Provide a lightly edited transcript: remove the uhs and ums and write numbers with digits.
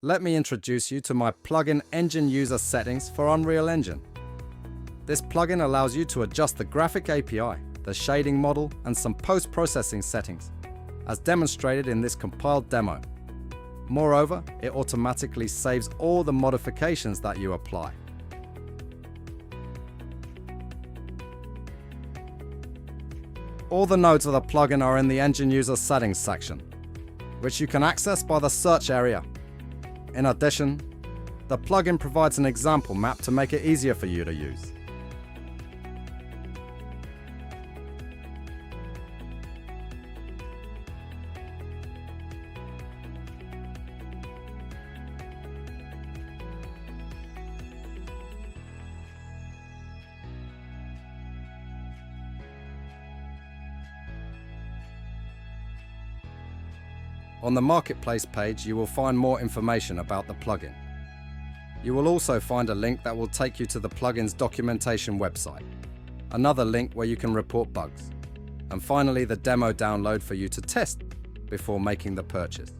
Let me introduce you to my plugin Engine User Settings for Unreal Engine. This plugin allows you to adjust the graphic API, the shading model, and some post-processing settings, as demonstrated in this compiled demo. Moreover, it automatically saves all the modifications that you apply. All the nodes of the plugin are in the Engine User Settings section, which you can access by the search area. In addition, the plugin provides an example map to make it easier for you to use. On the Marketplace page, you will find more information about the plugin. You will also find a link that will take you to the plugin's documentation website, another link where you can report bugs, and finally the demo download for you to test before making the purchase.